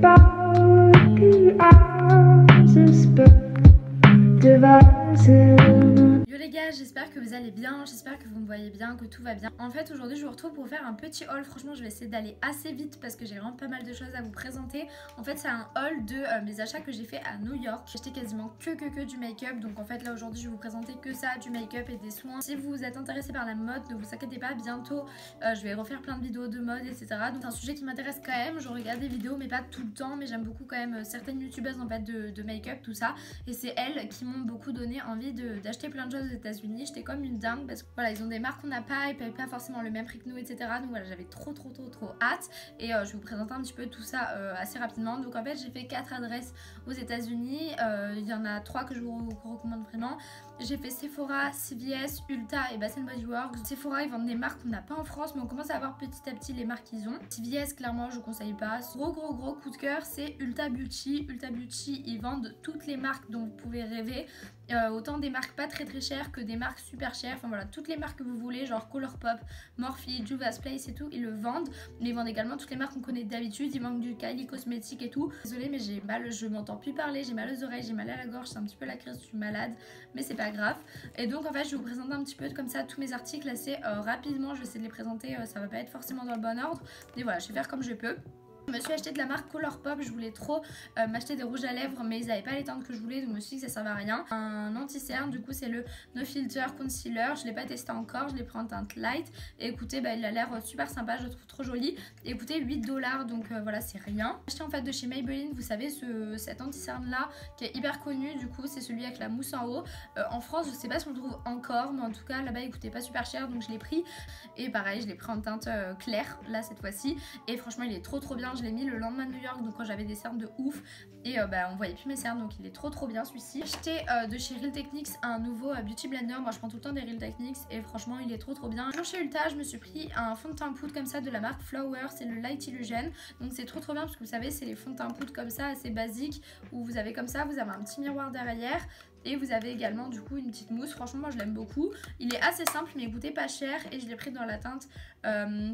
about the eyes of spring devices. Yo les gars, j'espère que vous allez bien, j'espère que vous me voyez bien, que tout va bien. En fait aujourd'hui je vous retrouve pour faire un petit haul. Franchement je vais essayer d'aller assez vite parce que j'ai vraiment pas mal de choses à vous présenter. En fait c'est un haul de mes achats que j'ai fait à New York. J'ai acheté quasiment que du make-up. Donc en fait là aujourd'hui je vais vous présenter que ça, du make-up et des soins. Si vous êtes intéressé par la mode, ne vous inquiétez pas, bientôt je vais refaire plein de vidéos de mode etc. Donc c'est un sujet qui m'intéresse quand même. Je regarde des vidéos mais pas tout le temps, mais j'aime beaucoup quand même certaines youtubeuses en fait de make-up tout ça. Et c'est elles qui m'ont beaucoup donné envie d'acheter plein de choses aux États-Unis. J'étais comme une dingue parce que voilà, ils ont des marques qu'on n'a pas, ils payent pas forcément le même prix que nous etc. Donc voilà, j'avais trop hâte et je vais vous présenter un petit peu tout ça assez rapidement. Donc en fait j'ai fait 4 adresses aux États-Unis. Il y en a 3 que je vous recommande vraiment. J'ai fait Sephora, CVS, Ulta et Bath Body Works. Sephora ils vendent des marques qu'on n'a pas en France, mais on commence à avoir petit à petit les marques qu'ils ont. CVS clairement je vous conseille pas. Gros coup de cœur c'est Ulta Beauty. Ulta Beauty ils vendent toutes les marques dont vous pouvez rêver. Autant des marques pas très chères que des marques super chères. Enfin voilà, toutes les marques que vous voulez, genre Colourpop, Morphe, Juvia's Place et tout, ils le vendent. Mais ils vendent également toutes les marques qu'on connaît d'habitude. Ils vendent du Kylie Cosmetics et tout. Désolée mais j'ai mal, je m'entends plus parler, j'ai mal aux oreilles, j'ai mal à la gorge, c'est un petit peu la crise, je suis malade, mais c'est pas grave. Et donc en fait je vais vous présenter un petit peu comme ça tous mes articles assez rapidement. Je vais essayer de les présenter, ça va pas être forcément dans le bon ordre, mais voilà, je vais faire comme je peux. Je me suis acheté de la marque Colourpop, je voulais trop m'acheter des rouges à lèvres mais ils n'avaient pas les teintes que je voulais, donc je me suis dit que ça servait à rien. Un anti-cerne, du coup c'est le No Filter Concealer, je l'ai pas testé encore, je l'ai pris en teinte light et écoutez bah, il a l'air super sympa, je le trouve trop joli. Et écoutez 8$, donc voilà c'est rien. J'ai acheté en fait de chez Maybelline, vous savez cet anti-cerne là qui est hyper connu, du coup c'est celui avec la mousse en haut. En France je sais pas si on le trouve encore, mais en tout cas là-bas il coûtait pas super cher donc je l'ai pris. Et pareil je l'ai pris en teinte claire là cette fois-ci et franchement il est trop bien. Je l'ai mis le lendemain de New York, donc quand j'avais des cernes de ouf et bah on voyait plus mes cernes, donc il est trop bien celui-ci. J'ai acheté de chez Real Techniques un nouveau Beauty Blender. Moi je prends tout le temps des Real Techniques et franchement il est trop bien. Toujours chez Ulta je me suis pris un fond de teint poudre comme ça de la marque Flower, c'est le Light Illusion, donc c'est trop bien parce que vous savez c'est les fonds de teint poudre comme ça assez basiques où vous avez comme ça, vous avez un petit miroir derrière. Et vous avez également du coup une petite mousse. Franchement moi je l'aime beaucoup. Il est assez simple mais il coûtait pas cher. Et je l'ai pris dans la teinte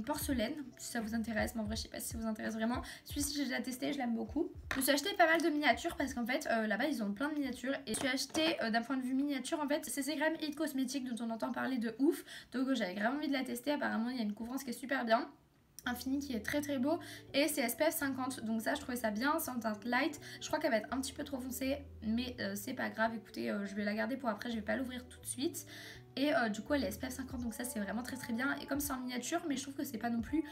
porcelaine, si ça vous intéresse. Mais en vrai je sais pas si ça vous intéresse vraiment. Celui-ci j'ai déjà testé, je l'aime beaucoup. Je me suis acheté pas mal de miniatures parce qu'en fait là-bas ils ont plein de miniatures. Et je suis acheté d'un point de vue miniature en fait c'est ces crèmes It Cosmetics dont on entend parler de ouf. Donc j'avais vraiment envie de la tester. Apparemment il y a une couvrance qui est super bien, un fini qui est très beau et c'est SPF 50, donc ça je trouvais ça bien. C'est en teinte light, je crois qu'elle va être un petit peu trop foncée mais c'est pas grave. Écoutez je vais la garder pour après, je vais pas l'ouvrir tout de suite. Et du coup elle est SPF 50 donc ça c'est vraiment très bien. Et comme c'est en miniature mais je trouve que c'est pas non plus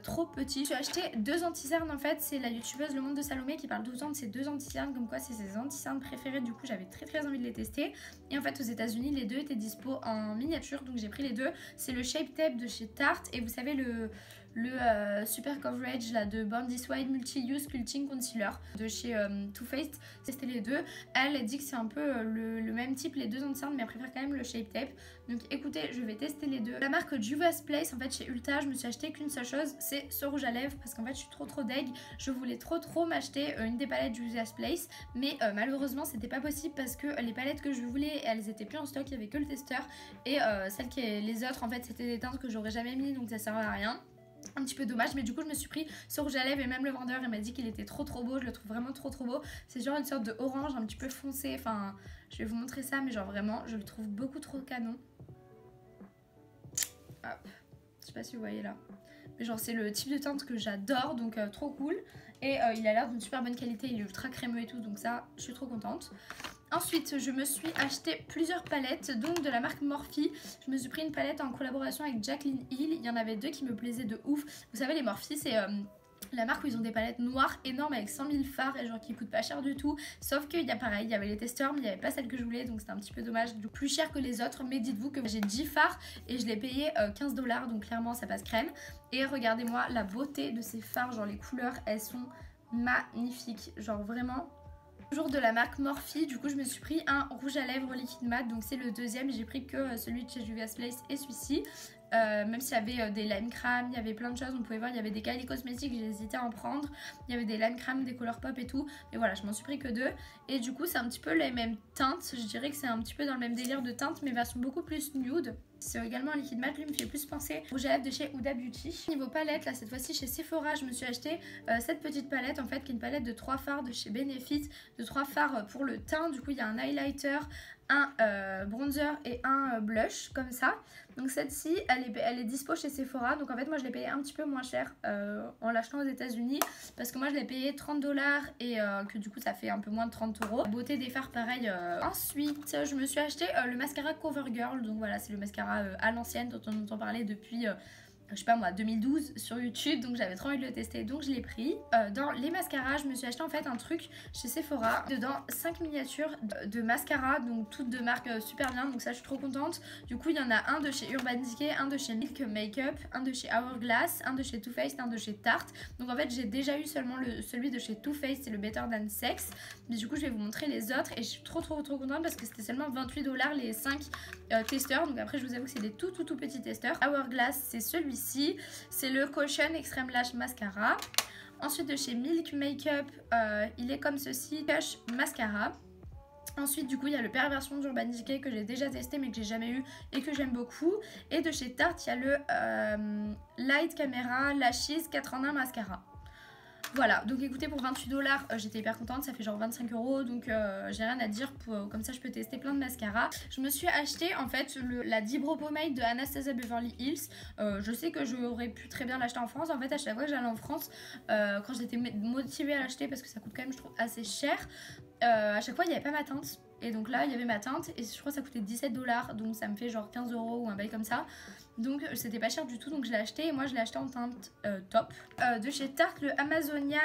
trop petit. J'ai acheté 2 anti-cernes en fait. C'est la youtubeuse Le Monde de Salomé qui parle tout le temps de ces 2 anti-cernes, comme quoi c'est ses anti-cernes préférées. Du coup j'avais très envie de les tester. Et en fait aux États-Unis les 2 étaient dispo en miniature, donc j'ai pris les 2. C'est le Shape Tape de chez Tarte et vous savez le Super Coverage là de Born This Way Multi-Use Sculpting Concealer de chez Too Faced. C'était les 2. Elle dit que c'est un peu le même type les 2 anti-cernes, mais elle préfère quand même le Shape Tape. Donc écoutez je vais tester les 2. La marque Juvia's Place en fait chez Ulta, je me suis acheté qu'une seule chose, c'est ce rouge à lèvres parce qu'en fait je suis trop deg. Je voulais trop m'acheter une des palettes Juvia's Place, mais malheureusement c'était pas possible parce que les palettes que je voulais elles étaient plus en stock, il y avait que le testeur et les autres en fait c'était des teintes que j'aurais jamais mis, donc ça servait à rien. Un petit peu dommage, mais du coup je me suis pris ce rouge à lèvres et même le vendeur il m'a dit qu'il était trop beau. Je le trouve vraiment trop beau. C'est genre une sorte de orange un petit peu foncé, enfin je vais vous montrer ça mais genre vraiment je le trouve beaucoup trop canon. Hop. Je sais pas si vous voyez là, mais genre c'est le type de teinte que j'adore, donc trop cool. Et il a l'air d'une super bonne qualité, il est ultra crémeux et tout, donc ça je suis trop contente. Ensuite je me suis acheté plusieurs palettes, donc de la marque Morphe. Je me suis pris une palette en collaboration avec Jaclyn Hill. Il y en avait 2 qui me plaisaient de ouf. Vous savez les Morphe c'est la marque où ils ont des palettes noires énormes avec 100 000 fards et genre qui coûtent pas cher du tout. Sauf qu'il y a pareil, il y avait les testeurs mais il n'y avait pas celle que je voulais, donc c'était un petit peu dommage. Du coup plus cher que les autres, mais dites-vous que j'ai 10 fards et je l'ai payé 15$, donc clairement ça passe crème. Et regardez-moi la beauté de ces fards, genre les couleurs elles sont magnifiques, genre vraiment. Toujours de la marque Morphe, du coup je me suis pris un rouge à lèvres liquide mat, donc c'est le deuxième. J'ai pris que celui de chez Juvia's Place et celui-ci. Même s'il y avait des lime crame, il y avait plein de choses, on pouvait voir, il y avait des Kylie Cosmetics, j'ai hésité à en prendre. Il y avait des lime crame, des Colourpop et tout. Mais voilà, je m'en suis pris que 2. Et du coup c'est un petit peu les mêmes teintes, je dirais que c'est un petit peu dans le même délire de teintes mais version beaucoup plus nude. C'est également un liquide mat, lui me fait plus penser au rouge à lèvres de chez Huda Beauty. Niveau palette, là cette fois-ci chez Sephora, je me suis acheté cette petite palette en fait qui est une palette de 3 fards de chez Benefit, de 3 fards pour le teint. Du coup il y a un highlighter, un bronzer et un blush comme ça. Donc celle-ci elle est dispo chez Sephora. Donc en fait moi je l'ai payé un petit peu moins cher en l'achetant aux États-Unis parce que moi je l'ai payé 30 $ et que du coup ça fait un peu moins de 30 €. Beauté des fards pareil. Ensuite je me suis acheté le mascara CoverGirl. Donc voilà, c'est le mascara à l'ancienne dont on entend parler depuis je sais pas moi 2012 sur YouTube, donc j'avais trop envie de le tester donc je l'ai pris. Dans les mascaras je me suis acheté en fait un truc chez Sephora, dedans 5 miniatures de mascara, donc toutes de marques super bien, donc ça je suis trop contente. Du coup il y en a un de chez Urban Decay, un de chez Milk Makeup, un de chez Hourglass, un de chez Too Faced, un de chez Tarte. Donc en fait j'ai déjà eu seulement celui de chez Too Faced, c'est le Better Than Sex, mais du coup je vais vous montrer les autres et je suis trop contente parce que c'était seulement 28 $ les 5 testeurs. Donc après je vous avoue que c'est des tout petits testeurs. Hourglass c'est celui-ci, c'est le Caution Extreme Lash Mascara. Ensuite de chez Milk Makeup, il est comme ceci, Kush Mascara. Ensuite du coup il y a le Perversion d'Urban Decay que j'ai déjà testé mais que j'ai jamais eu et que j'aime beaucoup. Et de chez Tarte il y a le Light Camera Lashes 4 en 1 Mascara. Voilà, donc écoutez, pour 28 $, j'étais hyper contente, ça fait genre 25 €, donc j'ai rien à dire, comme ça je peux tester plein de mascaras. Je me suis acheté en fait la Dibro Pomade de Anastasia Beverly Hills. Je sais que j'aurais pu très bien l'acheter en France, en fait à chaque fois que j'allais en France, quand j'étais motivée à l'acheter parce que ça coûte quand même je trouve assez cher, à chaque fois il n'y avait pas ma teinte. Et donc là il y avait ma teinte et je crois que ça coûtait 17 $, donc ça me fait genre 15 € ou un bail comme ça. Donc c'était pas cher du tout, donc je l'ai acheté et moi je l'ai acheté en teinte top. De chez Tarte, le Amazonian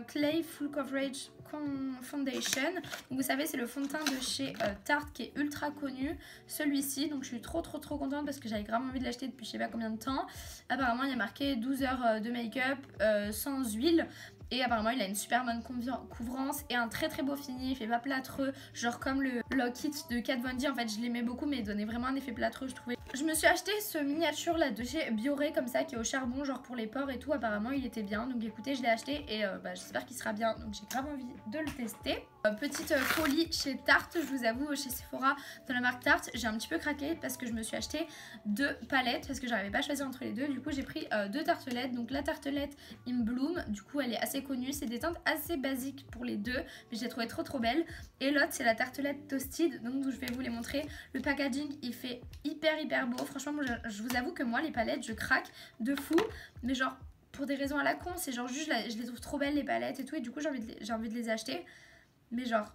Clay Full Coverage Foundation. Donc vous savez c'est le fond de teint de chez Tarte qui est ultra connu, celui-ci. Donc je suis trop contente parce que j'avais grave envie de l'acheter depuis je sais pas combien de temps. Apparemment il y a marqué 12 heures de make-up sans huile. Et apparemment il a une super bonne couvrance et un très beau fini, il fait pas plâtreux, genre comme le Lock It de Kat Von D. En fait je l'aimais beaucoup mais il donnait vraiment un effet plâtreux je trouvais. Je me suis acheté ce miniature là de chez Bioré comme ça qui est au charbon genre pour les pores et tout, apparemment il était bien. Donc écoutez je l'ai acheté et j'espère qu'il sera bien, donc j'ai grave envie de le tester. Petite folie chez Tarte, je vous avoue chez Sephora de la marque Tarte, j'ai un petit peu craqué parce que je me suis acheté 2 palettes parce que j'arrivais pas à choisir entre les deux. Du coup j'ai pris 2 tartelettes, donc la tartelette In Bloom, du coup elle est assez connue, c'est des teintes assez basiques pour les deux mais je l'ai trouvée trop belle. Et l'autre c'est la tartelette Toasted, donc je vais vous les montrer. Le packaging il fait hyper beau, franchement moi, je vous avoue que moi les palettes je craque de fou, mais genre pour des raisons à la con, c'est genre juste je les trouve trop belles les palettes et tout et du coup j'ai envie de les acheter. Mais genre,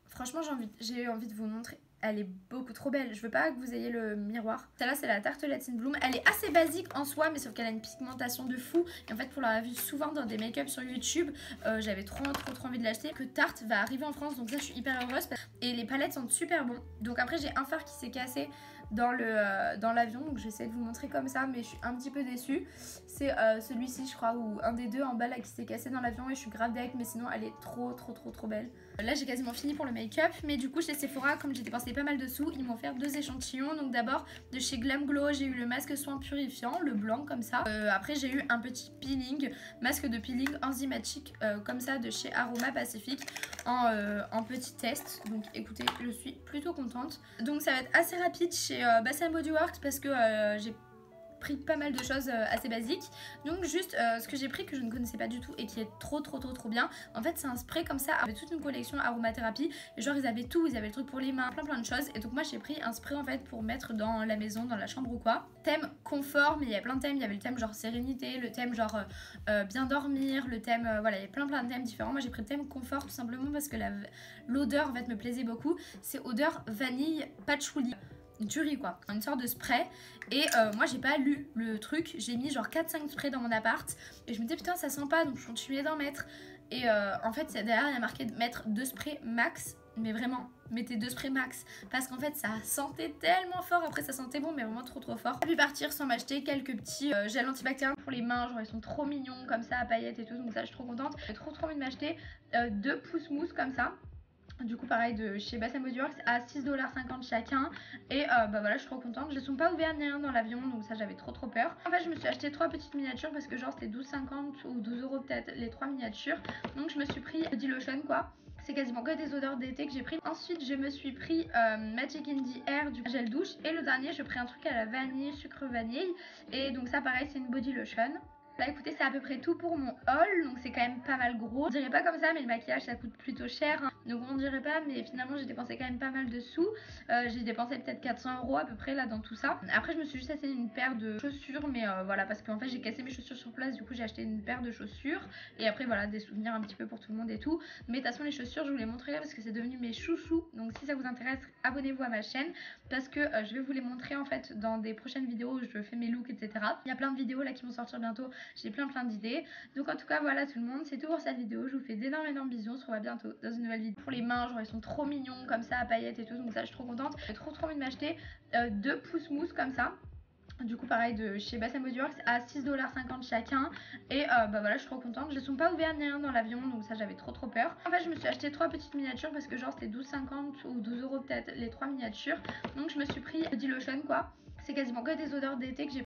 franchement j'ai envie de vous montrer. Elle est beaucoup trop belle. Je veux pas que vous ayez le miroir. Celle-là c'est la tartelette In Bloom. Elle est assez basique en soi mais sauf qu'elle a une pigmentation de fou. Et en fait pour l'avoir vue souvent dans des make-up sur YouTube, j'avais trop envie de l'acheter. Que Tarte va arriver en France, donc ça je suis hyper heureuse. Et les palettes sentent super bon. Donc après j'ai un fard qui s'est cassé dans l'avion, donc je vais essayer de vous montrer comme ça mais je suis un petit peu déçue. C'est celui-ci je crois, ou un des deux en bas là qui s'est cassé dans l'avion et je suis grave deg, mais sinon elle est trop belle. Là j'ai quasiment fini pour le make-up, mais du coup chez Sephora comme j'ai dépensé pas mal de sous, ils m'ont offert 2 échantillons. Donc d'abord de chez Glam Glow j'ai eu le masque soin purifiant, le blanc comme ça. Après j'ai eu un petit peeling, masque de peeling enzymatique comme ça de chez Aroma Pacific en petit test. Donc écoutez je suis plutôt contente. Donc ça va être assez rapide chez Bath Body Works parce que j'ai pris pas mal de choses assez basiques. Donc juste ce que j'ai pris que je ne connaissais pas du tout et qui est trop bien. En fait c'est un spray comme ça avec toute une collection aromathérapie et genre ils avaient tout, ils avaient le truc pour les mains, plein de choses. Et donc moi j'ai pris un spray en fait pour mettre dans la maison, dans la chambre ou quoi. Thème confort, mais il y avait plein de thèmes. Il y avait le thème genre sérénité, le thème genre bien dormir, le thème voilà, il y a plein de thèmes différents. Moi j'ai pris le thème confort tout simplement parce que l'odeur en fait me plaisait beaucoup. C'est odeur vanille patchouli du riz quoi, une sorte de spray. Et moi j'ai pas lu le truc, j'ai mis genre 4-5 sprays dans mon appart et je me disais putain ça sent pas, donc je continuais d'en mettre. Et en fait derrière il y a marqué de mettre 2 sprays max, mais vraiment mettez 2 sprays max parce qu'en fait ça sentait tellement fort. Après ça sentait bon mais vraiment trop fort. J'ai pu partir sans m'acheter quelques petits gels antibactériens pour les mains, genre ils sont trop mignons comme ça à paillettes et tout, donc ça je suis trop contente. J'ai trop envie de m'acheter 2 pouces mousse comme ça. Du coup pareil de chez Bath Body Works à 6,50 $ chacun. Et voilà je suis trop contente. Je les sont pas ouverts ni rien dans l'avion, donc ça j'avais trop peur. En fait je me suis acheté 3 petites miniatures parce que genre c'était 12,50 ou 12 € peut-être les 3 miniatures. Donc je me suis pris Body Lotion quoi. C'est quasiment que des odeurs d'été que j'ai pris. Ensuite je me suis pris Magic Indie Air du gel douche. Et le dernier je pris un truc à la vanille, sucre vanille. Et donc ça pareil c'est une body lotion. Là écoutez c'est à peu près tout pour mon haul, donc c'est quand même pas mal gros. On dirait pas comme ça mais le maquillage ça coûte plutôt cher, hein. Donc on dirait pas mais finalement j'ai dépensé quand même pas mal de sous. J'ai dépensé peut-être 400 € à peu près là dans tout ça. Après je me suis juste acheté une paire de chaussures mais voilà parce qu'en fait j'ai cassé mes chaussures sur place, du coup j'ai acheté une paire de chaussures. Et après voilà des souvenirs un petit peu pour tout le monde et tout. Mais de toute façon les chaussures je vous les montrerai parce que c'est devenu mes chouchous. Donc si ça vous intéresse abonnez-vous à ma chaîne parce que je vais vous les montrer en fait dans des prochaines vidéos où je fais mes looks etc. Il y a plein de vidéos là qui vont sortir bientôt. J'ai plein d'idées. Donc en tout cas voilà tout le monde, c'est tout pour cette vidéo. Je vous fais d'énormes bisous. On se revoit bientôt dans une nouvelle vidéo. Pour les mains, genre ils sont trop mignons comme ça à paillettes et tout. Donc ça je suis trop contente. J'ai trop envie de m'acheter 2 pouces mousse comme ça. Du coup pareil de chez Bath & Body Works à 6,50 $ chacun. Et bah voilà je suis trop contente. Je les sont pas ouverts ni rien dans l'avion donc ça j'avais trop peur. En fait je me suis acheté 3 petites miniatures parce que genre c'était 12,50 ou 12 € peut-être les 3 miniatures. Donc je me suis pris body lotion quoi. C'est quasiment que des odeurs d'été que j'ai